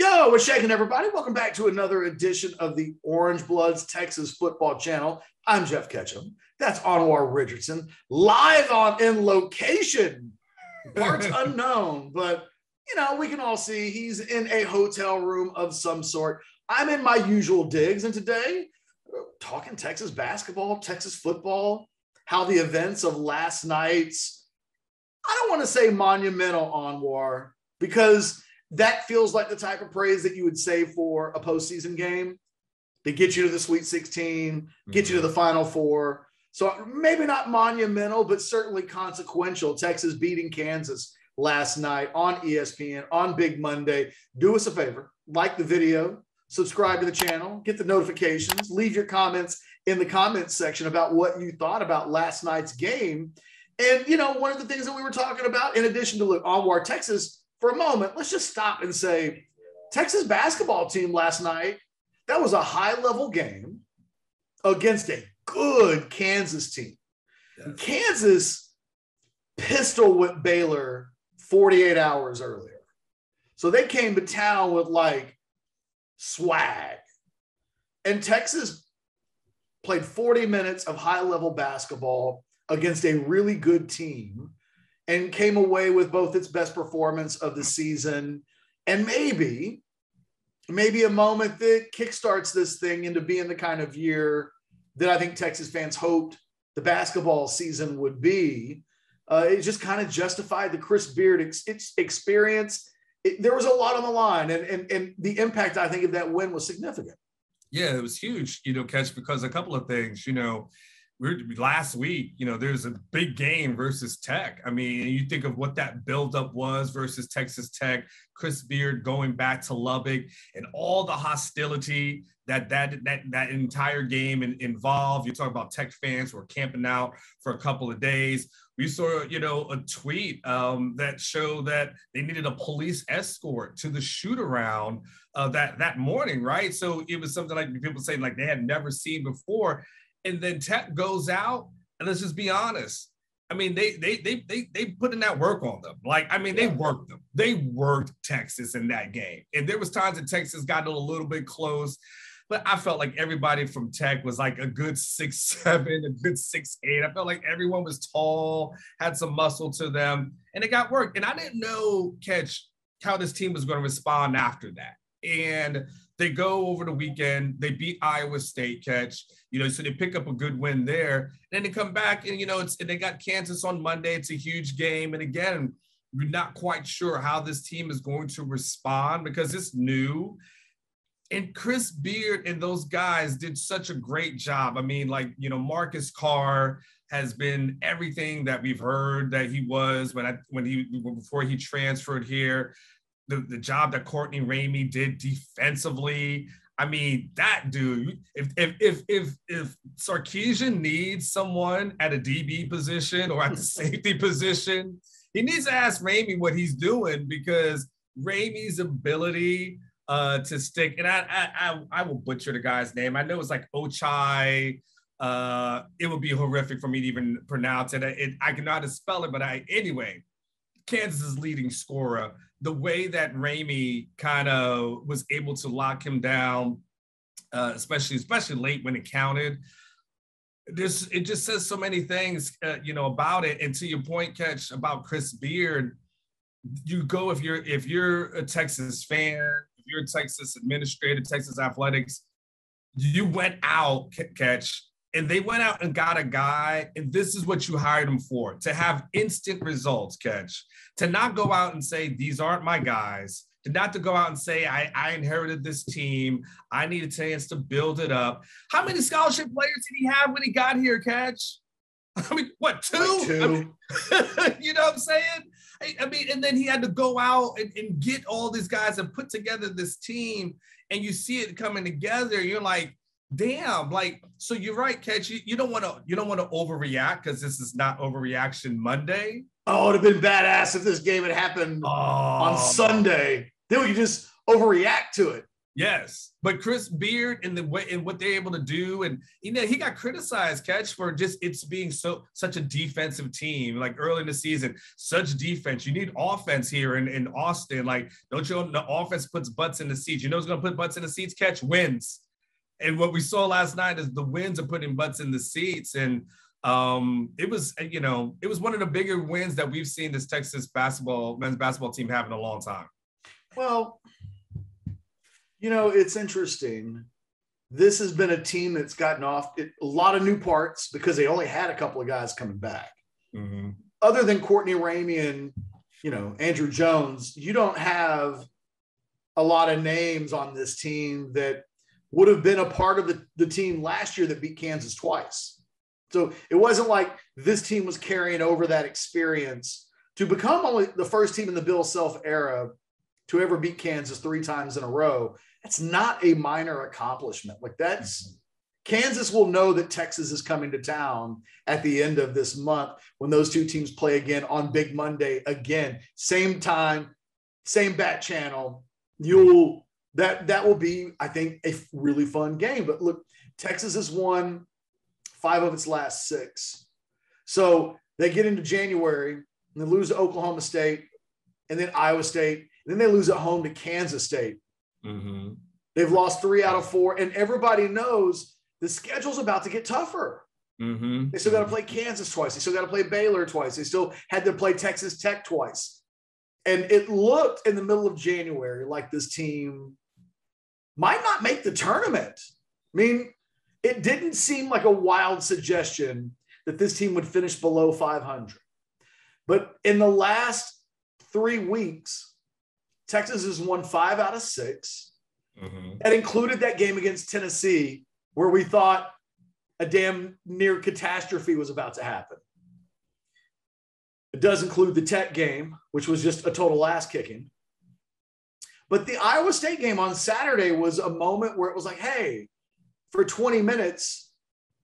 Yo, what's shaking, everybody? Welcome back to another edition of the Orange Bloods Texas Football Channel. I'm Geoff Ketchum. That's Anwar Richardson, live in location. Parts unknown, but we can all see he's in a hotel room of some sort. I'm in my usual digs, and today talking Texas basketball, Texas football, how the events of last night's, I don't want to say monumental, Anwar, because that feels like the type of praise that you would say for a postseason game to get you to the Sweet 16, get you to the Final Four. So maybe not monumental, but certainly consequential. Texas beating Kansas last night on ESPN on Big Monday. Do us a favor, like the video, subscribe to the channel, get the notifications, leave your comments in the comments section about what you thought about last night's game. And, one of the things that we were talking about, in addition to Anwar, Texas, for a moment, let's just stop and say, Texas basketball team last night, that was a high-level game against a good Kansas team. Yes. Kansas pistol whipped Baylor 48 hours earlier. So they came to town with, swag. And Texas played 40 minutes of high-level basketball against a really good team and came away with both its best performance of the season and maybe a moment that kickstarts this thing into being the kind of year that I think Texas fans hoped the basketball season would be. It just kind of justified the Chris Beard experience. There was a lot on the line, and the impact, I think, of that win was significant. Yeah, it was huge, Ketch, because a couple of things, last week, there's a big game versus Tech. I mean, you think of what that buildup was versus Texas Tech, Chris Beard going back to Lubbock, and all the hostility that entire game involved. You talk about Tech fans who were camping out for a couple of days. We saw, a tweet that showed that they needed a police escort to the shoot around that morning, right? So it was something like people saying like they had never seen before. And then Tech goes out, and let's just be honest. I mean, they put in that work on them. They worked them. They worked Texas in that game. And there was times that Texas got a little bit close, but I felt like everybody from Tech was like a good 6'7", a good 6'8". I felt like everyone was tall, had some muscle to them, and it got worked. And I didn't know, Ketch, how this team was going to respond after that. And they go over the weekend, they beat Iowa State, Ketch, so they pick up a good win there. And then they come back and, and they got Kansas on Monday. It's a huge game. And again, we're not quite sure how this team is going to respond because it's new. And Chris Beard and those guys did such a great job. I mean, Marcus Carr has been everything that we've heard that he was before he transferred here. The job that Courtney Ramey did defensively. I mean, that dude, if Sarkisian needs someone at a DB position or at the safety position, he needs to ask Ramey what he's doing, because Ramey's ability to stick, and I will butcher the guy's name. I know it's like Ochai. It would be horrific for me to even pronounce it. I cannot spell it, but anyway, Kansas's leading scorer. The way that Ramey kind of was able to lock him down, especially late when it counted. It just says so many things, about it. And to your point, Ketch, about Chris Beard, you go if you're a Texas fan, if you're a Texas administrator, Texas athletics, you went out, Ketch, and they went out and got a guy, and this is what you hired him for, to have instant results, Ketch. To not go out and say, these aren't my guys. To not to go out and say, I inherited this team. I need a chance to build it up. How many scholarship players did he have when he got here, Ketch? I mean, what, two? Two. I mean, you know what I'm saying? I mean, and then he had to go out and get all these guys and put together this team, and you see it coming together. You're like, damn, so you're right, Ketch. You don't want to overreact, because this is not overreaction Monday. Oh, it would have been badass if this game had happened on Sunday. Then we could just overreact to it. Yes, but Chris Beard and the way and what they're able to do, and he got criticized, Catch, for just it's being such a defensive team. Like early in the season, such defense. You need offense here in Austin. Like, don't you know the offense puts butts in the seats? You know who's going to put butts in the seats? Catch, wins. And what we saw last night is the wins are putting butts in the seats, and it was one of the bigger wins that we've seen this Texas men's basketball team have in a long time. Well, it's interesting. This has been a team that's gotten off a lot of new parts because they only had a couple of guys coming back. Mm-hmm. Other than Courtney Ramey and, Andrew Jones, you don't have a lot of names on this team that would have been a part of the team last year that beat Kansas twice. So it wasn't like this team was carrying over that experience to become only the first team in the Bill Self era to ever beat Kansas 3 times in a row. That's not a minor accomplishment. Like Kansas will know that Texas is coming to town at the end of this month when those two teams play again on Big Monday again, same time, same bat channel. That will be, I think, a really fun game. But look, Texas has won 5 of its last 6. So they get into January and they lose to Oklahoma State and then Iowa State. And then they lose at home to Kansas State. Mm-hmm. They've lost 3 out of 4, and everybody knows the schedule's about to get tougher. Mm-hmm. They still got to play Kansas twice. They still got to play Baylor twice. They still had to play Texas Tech twice. And it looked in the middle of January like this team might not make the tournament. I mean, it didn't seem like a wild suggestion that this team would finish below 500. But in the last 3 weeks, Texas has won 5 out of 6. Mm-hmm. That included that game against Tennessee where we thought a damn near catastrophe was about to happen. It does include the Tech game, which was just a total ass kicking. But the Iowa State game on Saturday was a moment where it was like, hey, for 20 minutes,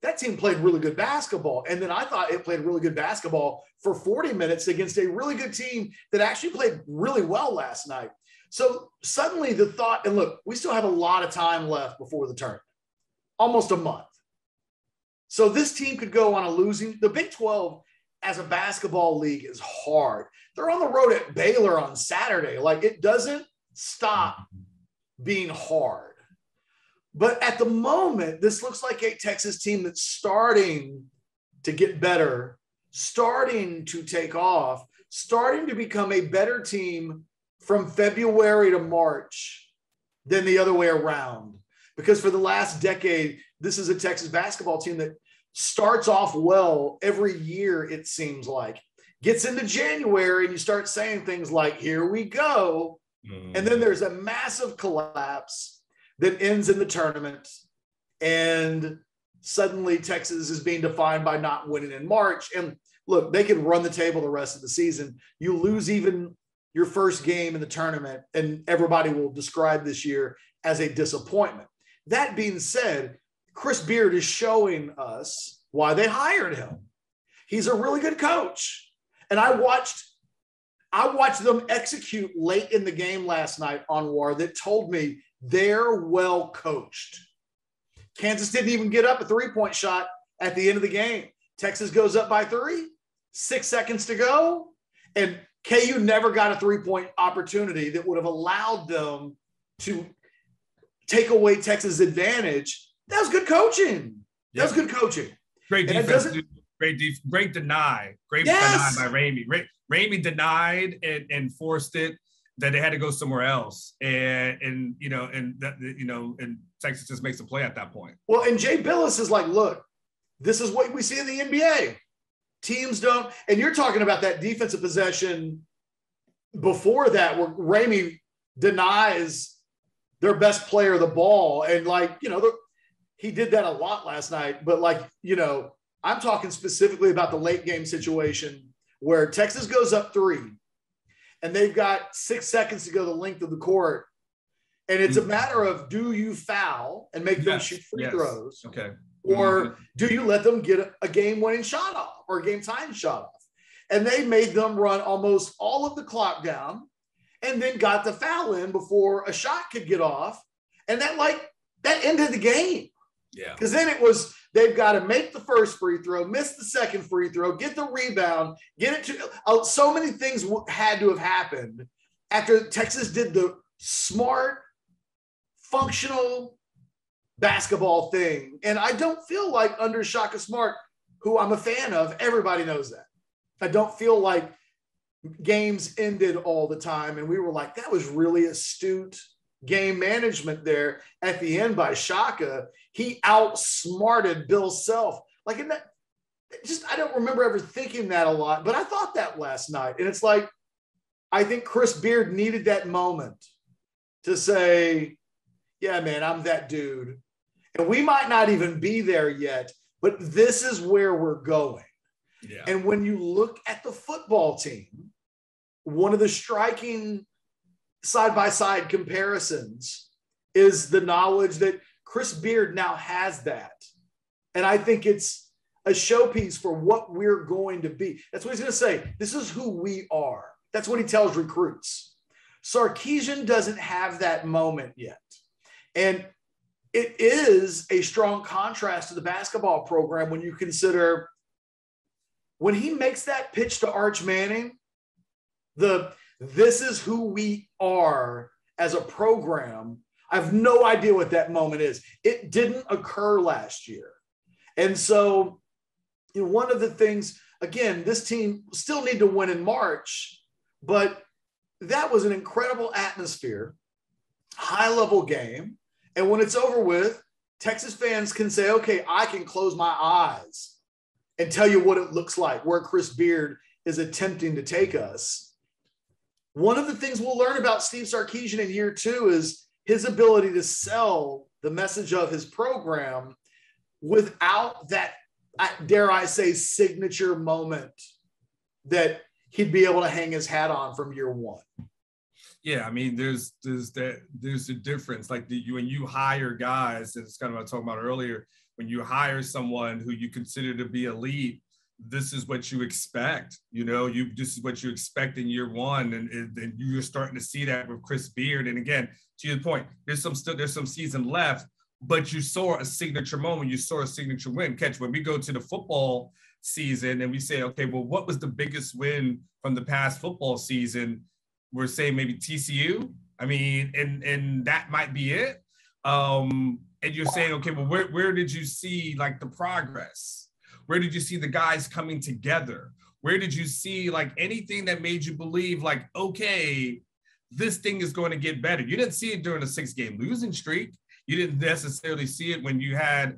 that team played really good basketball. And then I thought it played really good basketball for 40 minutes against a really good team that actually played really well last night. So suddenly the thought, and look, we still have a lot of time left before the tournament, almost a month. So this team could go on a losing. The Big 12 as a basketball league is hard. They're on the road at Baylor on Saturday. Like, it doesn't stop being hard. But at the moment, this looks like a Texas team that's starting to get better, starting to take off, starting to become a better team from February to March than the other way around. Because for the last decade, this is a Texas basketball team that starts off well every year, it seems like. Gets into January and you start saying things like, here we go. Mm. And then there's a massive collapse that ends in the tournament. And suddenly Texas is being defined by not winning in March. And look, they can run the table the rest of the season. You lose even your first game in the tournament, and everybody will describe this year as a disappointment. That being said, Chris Beard is showing us why they hired him. He's a really good coach. And I watched them execute late in the game last night, Anwar, that told me they're well coached. Kansas didn't even get up a 3-point shot at the end of the game. Texas goes up by 3, 6 seconds to go, and KU never got a 3-point opportunity that would have allowed them to take away Texas' advantage. That was good coaching. That was good coaching. Great defense. Great deny. Great deny by Ramey. Ramey denied and forced it that they had to go somewhere else. And Texas just makes a play at that point. Well, and Jay Billis is like, look, this is what we see in the NBA. Teams don't, and you're talking about that defensive possession before that where Ramey denies their best player the ball. And he did that a lot last night, but I'm talking specifically about the late game situation where Texas goes up 3 and they've got 6 seconds to go the length of the court. And it's a matter of, do you foul and make them shoot free throws? Okay. Or do you let them get a game-winning shot off or a game-tying shot off? And they made them run almost all of the clock down and then got the foul in before a shot could get off. And that ended the game. Yeah. Because then it was, they've got to make the first free throw, miss the second free throw, get the rebound, get it to, so many things had to have happened after Texas did the smart, functional basketball thing. And I don't feel like under Shaka Smart, who I'm a fan of, everybody knows that. I don't feel like games ended all the time. And we were like, that was really astute game management there at the end by Shaka. He outsmarted Bill Self. Like, in that, I don't remember ever thinking that a lot, but I thought that last night. And it's like, I think Chris Beard needed that moment to say, yeah, man, I'm that dude. And we might not even be there yet, but this is where we're going. Yeah. And when you look at the football team, one of the striking side-by-side comparisons is the knowledge that Chris Beard now has that. And I think it's a showpiece for what we're going to be. That's what he's going to say. This is who we are. That's what he tells recruits. Sarkisian doesn't have that moment yet. And it is a strong contrast to the basketball program when you consider when he makes that pitch to Arch Manning, this is who we are as a program. I have no idea what that moment is. It didn't occur last year. And so, one of the things, again, this team still need to win in March, but that was an incredible atmosphere, high-level game. And when it's over with, Texas fans can say, okay, I can close my eyes and tell you what it looks like, where Chris Beard is attempting to take us. One of the things we'll learn about Steve Sarkisian in year 2 is his ability to sell the message of his program without that, dare I say, signature moment that he'd be able to hang his hat on from year 1. Yeah, I mean, there's a difference. Like when you hire guys, and it's kind of what I was talking about earlier, when you hire someone who you consider to be elite, this is what you expect. This is what you expect in year 1, and you're starting to see that with Chris Beard. And again, to your point, there's some season left, but you saw a signature moment, you saw a signature win. Catch, when we go to the football season and we say, okay, well, what was the biggest win from the past football season? We're saying maybe TCU. I mean, and that might be it. And you're saying, okay, well, where did you see like the progress? Where did you see the guys coming together? Where did you see like anything that made you believe like, okay, this thing is going to get better? You didn't see it during a 6-game losing streak. You didn't necessarily see it when you had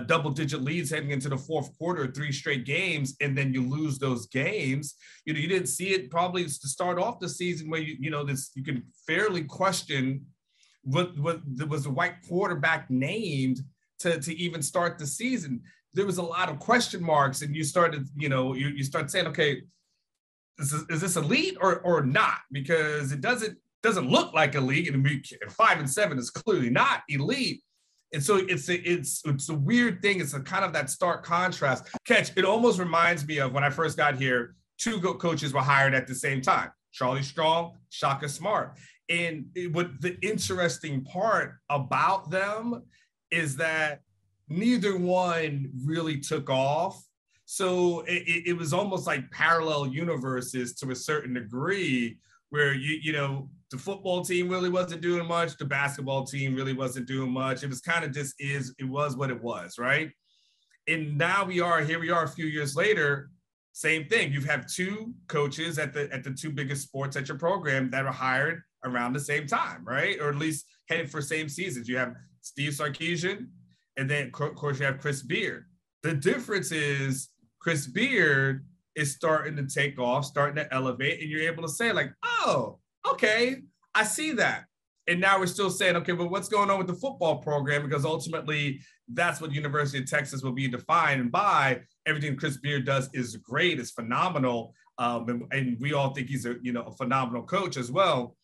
double-digit leads heading into the fourth quarter, 3 straight games, and then you lose those games. You didn't see it probably to start off the season where you can fairly question what was the white quarterback named to even start the season. There was a lot of question marks, and you started, you start saying, okay, is this elite or not? Because it doesn't look like elite, and 5-7 is clearly not elite. And so it's a weird thing. It's a kind of that stark contrast. Catch, it almost reminds me of when I first got here, 2 coaches were hired at the same time, Charlie Strong, Shaka Smart. And what the interesting part about them is that neither one really took off. So it was almost like parallel universes to a certain degree, where the football team really wasn't doing much, the basketball team really wasn't doing much. It was kind of it was what it was, right? And now here we are a few years later, same thing. You have 2 coaches at the 2 biggest sports at your program that are hired around the same time, right? Or at least headed for same seasons. You have Steve Sarkisian, and then of course you have Chris Beard. The difference is Chris Beard is starting to take off, starting to elevate, and you're able to say like, oh, okay, I see that. And now we're still saying, okay, well, what's going on with the football program? Because ultimately, that's what University of Texas will be defined by. Everything Chris Beard does is great, is phenomenal, and we all think he's a phenomenal coach as well.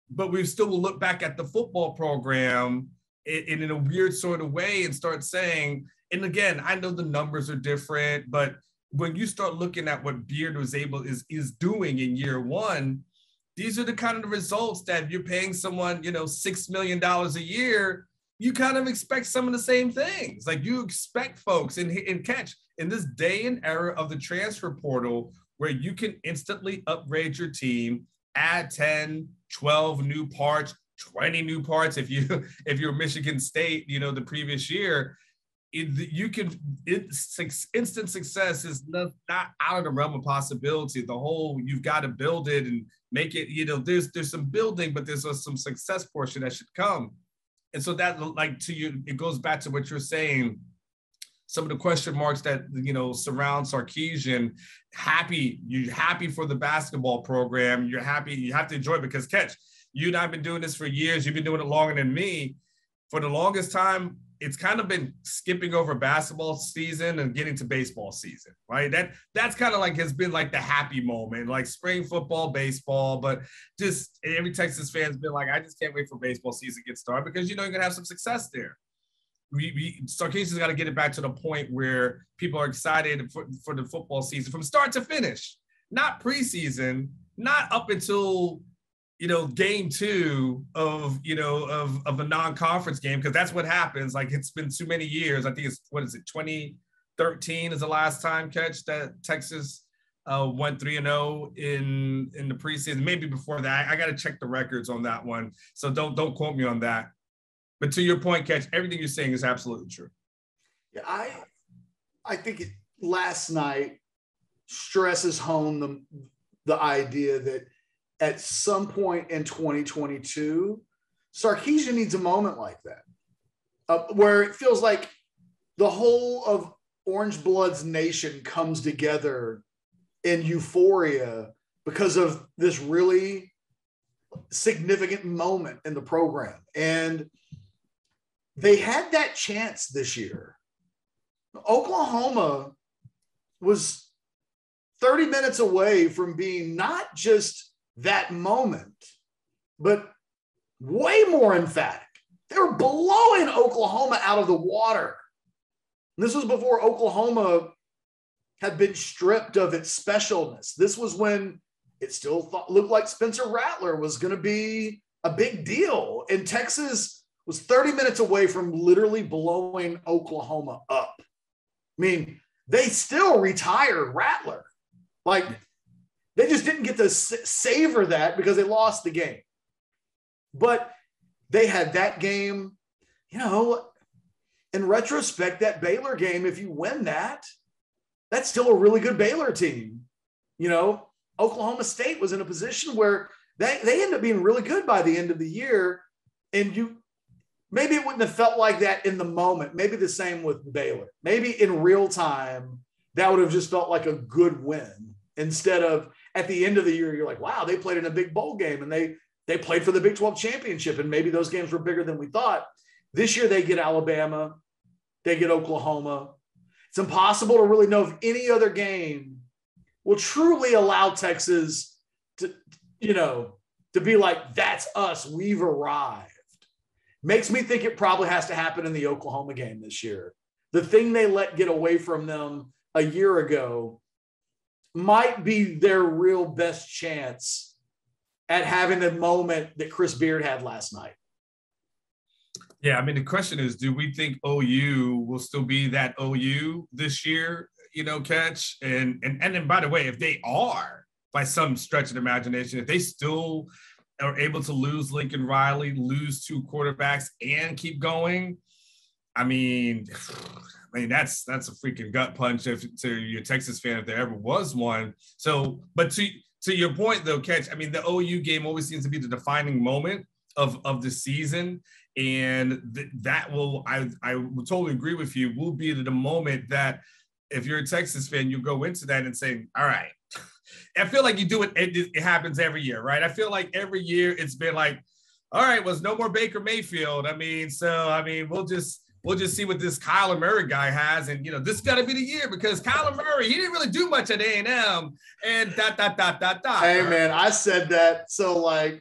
But we still will look back at the football program in a weird sort of way and start saying, and again, I know the numbers are different, but when you start looking at what Beard is doing in year 1, these are the kind of results that if you're paying someone, $6 million a year, you kind of expect some of the same things. Like you expect folks in Catch in this day and era of the transfer portal where you can instantly upgrade your team, add 10, 12 new parts, 20 new parts. If you're Michigan State, the previous year, instant success is not out of the realm of possibility. You've got to build it and make it, there's some building, but there's some success portion that should come. And so that, like, to you, it goes back to what you're saying. Some of the question marks that, surround Sarkisian. You're happy for the basketball program. You're happy. You have to enjoy it because, Catch, you and I have been doing this for years. You've been doing it longer than me. For the longest time, it's kind of been skipping over basketball season and getting to baseball season, right? That's kind of like has been like the happy moment, like spring football, baseball, but just every Texas fan's been like, I just can't wait for baseball season to get started because you're going to have some success there. Sarkisian's got to get it back to the point where people are excited for the football season from start to finish, not preseason, not up until game 2 of a non-conference game, because that's what happens. Like, it's been too many years. I think it's 2013 is the last time, Catch, that Texas went 3-0 in the preseason. Maybe before that. I got to check the records on that one. So don't quote me on that. But to your point, Catch, everything you're saying is absolutely true. Yeah, I think last night stresses home the idea that at some point in 2022, Sarkisian needs a moment like that, where it feels like the whole of Orange Blood's nation comes together in euphoria because of this really significant moment in the program. And they had that chance this year. Oklahoma was 30 minutes away from being not just that moment, but way more emphatic. They were blowing Oklahoma out of the water. And this was before Oklahoma had been stripped of its specialness. This was when it still looked like Spencer Rattler was going to be a big deal. And Texas was 30 minutes away from literally blowing Oklahoma up. I mean, they still retired Rattler. Like, they just didn't get to savor that because they lost the game. But they had that game, in retrospect, that Baylor game, if you win that, that's still a really good Baylor team. Oklahoma State was in a position where they ended up being really good by the end of the year. And maybe it wouldn't have felt like that in the moment. Maybe the same with Baylor. Maybe in real time, that would have just felt like a good win instead of at the end of the year, you're like, wow, they played in a big bowl game and they played for the Big 12 championship. And maybe those games were bigger than we thought. This year they get Alabama, they get Oklahoma. It's impossible to really know if any other game will truly allow Texas to be like, that's us, we've arrived. Makes me think it probably has to happen in the Oklahoma game this year. The thing they let get away from them a year ago might be their real best chance at having the moment that Chris Beard had last night. Yeah, I mean, the question is, do we think OU will still be that OU this year, Catch? And then, by the way, if they are, by some stretch of the imagination, if they still are able to lose Lincoln Riley, lose 2 quarterbacks, and keep going, I mean, that's a freaking gut punch to your Texas fan if there ever was one. So, but to your point though, Catch, I mean, the OU game always seems to be the defining moment of the season, and that will, I will totally agree with you, will be the moment that if you're a Texas fan, you go into that and say, all right. I feel like you do it. It happens every year, right? I feel like every year it's been like, all right, well, no more Baker Mayfield. We'll just see what this Kyler Murray guy has. And, this got to be the year because Kyler Murray, he didn't really do much at A&M and ... Hey, man, I said that. So, look.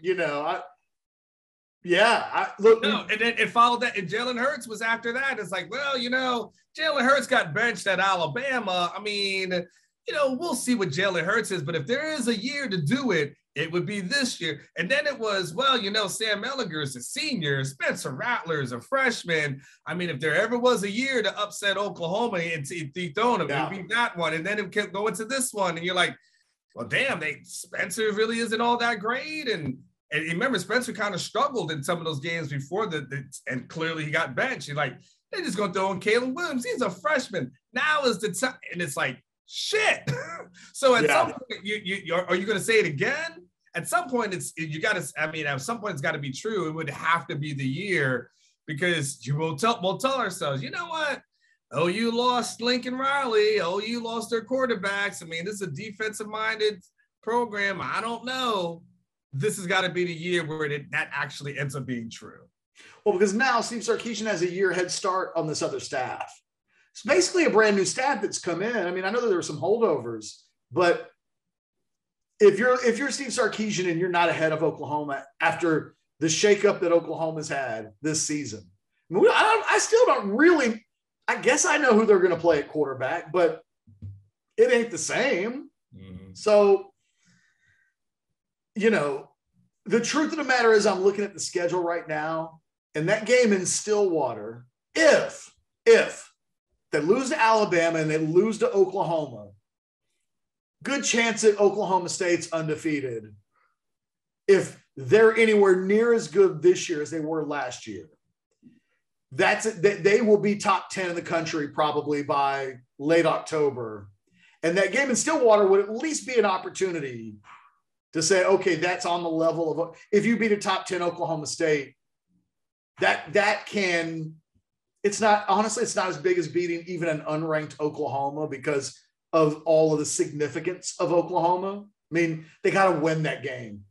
No, and then it followed that. And Jalen Hurts was after that. It's like, well, Jalen Hurts got benched at Alabama. I mean, we'll see what Jalen Hurts is. But if there is a year to do it, it would be this year. And then it was, well, Sam Ehlinger is a senior, Spencer Rattler is a freshman. I mean, if there ever was a year to upset Oklahoma and dethrone them, it would be that one. And then it kept going to this one. And you're like, well, damn, Spencer really isn't all that great. And remember, Spencer kind of struggled in some of those games before and clearly he got benched. You're like, they're just going to throw in Caleb Williams. He's a freshman. Now is the time. And it's like, shit. So at some point, are you going to say it again? At some point, at some point, it's got to be true. It would have to be the year because we'll tell ourselves, you know what? OU lost Lincoln Riley. OU lost their quarterbacks. I mean, this is a defensive-minded program. I don't know. This has got to be the year where that actually ends up being true. Well, because now Steve Sarkisian has a year head start on this other staff. It's basically a brand new staff that's come in. I mean, I know that there were some holdovers, but if you're Steve Sarkisian and you're not ahead of Oklahoma after the shakeup that Oklahoma's had this season, I still don't really. I guess I know who they're going to play at quarterback, but it ain't the same. Mm-hmm. So, the truth of the matter is I'm looking at the schedule right now, and that game in Stillwater, if they lose to Alabama and they lose to Oklahoma, good chance that Oklahoma State's undefeated if they're anywhere near as good this year as they were last year. They will be top 10 in the country probably by late October. And that game in Stillwater would at least be an opportunity to say, okay, that's on the level of, if you beat a top 10 Oklahoma State, it's not as big as beating even an unranked Oklahoma because of all of the significance of Oklahoma. I mean, they got to win that game.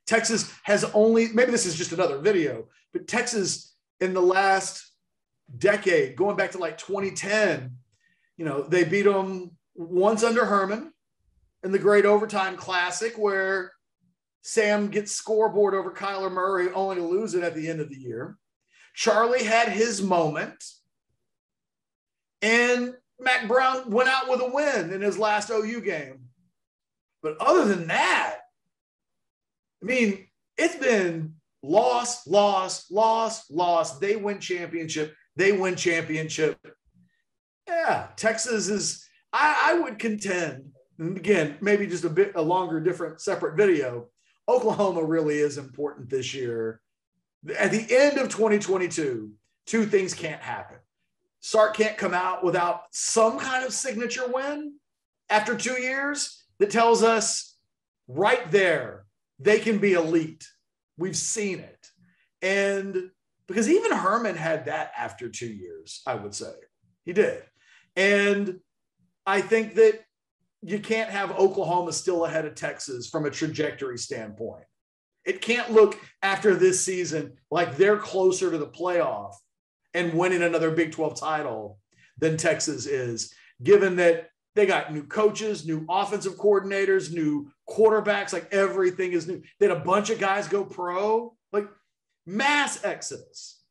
Texas has maybe this is just another video, but Texas in the last decade, going back to like 2010, they beat them once under Herman in the Great Overtime Classic where Sam gets scoreboard over Kyler Murray only to lose it at the end of the year. Charlie had his moment, and Mac Brown went out with a win in his last OU game. But other than that, I mean, it's been loss. They win championship. Yeah, Texas is, I would contend, and again, maybe just a longer, different, separate video, Oklahoma really is important this year. At the end of 2022, two things can't happen. Sark can't come out without some kind of signature win after 2 years that tells us right there, they can be elite. We've seen it. And because even Herman had that after 2 years, I would say. He did. And I think that you can't have Oklahoma still ahead of Texas from a trajectory standpoint. It can't look after this season like they're closer to the playoff and winning another Big 12 title than Texas is, given that they got new coaches, new offensive coordinators, new quarterbacks, like everything is new. They had a bunch of guys go pro, like mass exodus.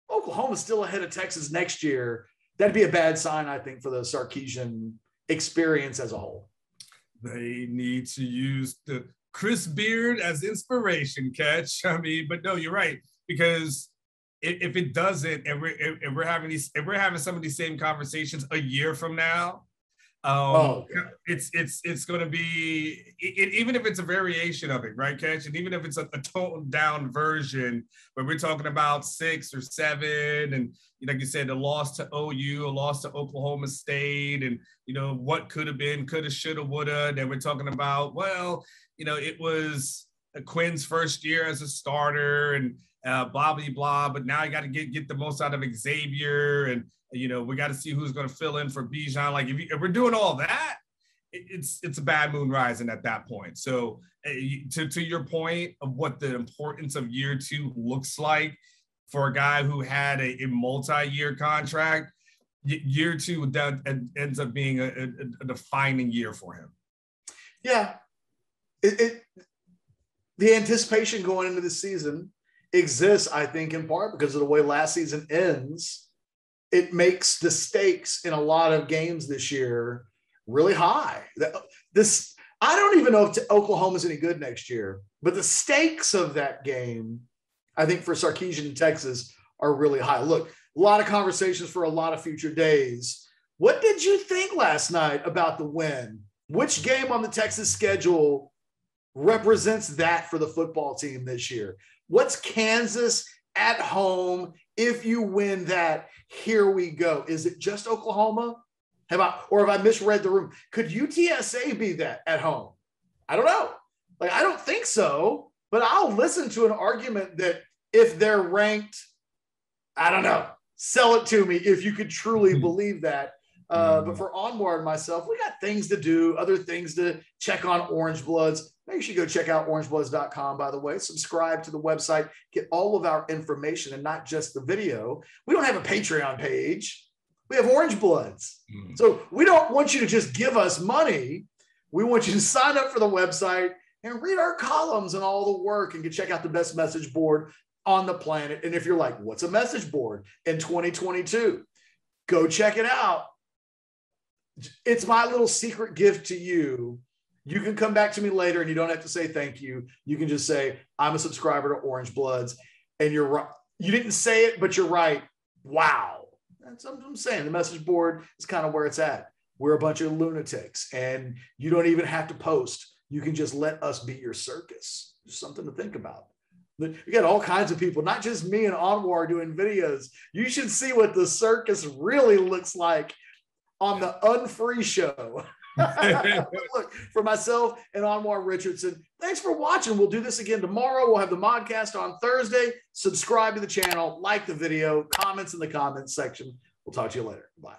Oklahoma's still ahead of Texas next year. That'd be a bad sign, I think, for the Sarkisian experience as a whole. They need to use the Chris Beard as inspiration, Catch. I mean, but no, you're right, because if it doesn't, and we're having some of these same conversations a year from now, it's going to be even if it's a variation of it, right, Catch, and even if it's a toned down version, where we're talking about 6 or 7, and like you said, a loss to OU, a loss to Oklahoma State, and what could have been, coulda, shoulda, woulda. Then we're talking about, well, it was Quinn's first year as a starter, and blah, blah, blah. But now you got to get the most out of Xavier, and we got to see who's going to fill in for Bijan. Like if we're doing all that, it's a bad moon rising at that point. So to your point of what the importance of year 2 looks like for a guy who had a multi-year contract, year 2 ends up being a defining year for him. Yeah. The anticipation going into the season exists, I think, in part because of the way last season ends. It makes the stakes in a lot of games this year really high. I don't even know if Oklahoma's any good next year, but the stakes of that game, I think for Sarkisian in Texas, are really high. Look, a lot of conversations for a lot of future days. What did you think last night about the win? Which game on the Texas schedule represents that for the football team this year? What's Kansas at home? If you win that, here we go. Is it just Oklahoma? Have I misread the room? Could UTSA be that at home? I don't know. Like, I don't think so, but I'll listen to an argument that if they're ranked, I don't know, sell it to me if you could truly believe that. But for Anwar and myself, we got things to do, other things to check on Orange Bloods. Make sure you go check out orangebloods.com, by the way. Subscribe to the website. Get all of our information and not just the video. We don't have a Patreon page. We have Orange Bloods. So we don't want you to just give us money. We want you to sign up for the website and read our columns and all the work and check out the best message board on the planet. And if you're like, what's a message board in 2022? Go check it out. It's my little secret gift to you. You can come back to me later and you don't have to say thank you. You can just say, I'm a subscriber to Orange Bloods. And you're right. You didn't say it, but you're right. Wow. That's what I'm saying. The message board is kind of where it's at. We're a bunch of lunatics and you don't even have to post. You can just let us be your circus. Just something to think about. You got all kinds of people, not just me and Anwar doing videos. You should see what the circus really looks like on the Unfree show. Look, for myself and Anwar Richardson, thanks for watching. We'll do this again tomorrow. We'll have the modcast on Thursday. Subscribe to the channel, like the video, comments in the comments section. We'll talk to you later. Bye.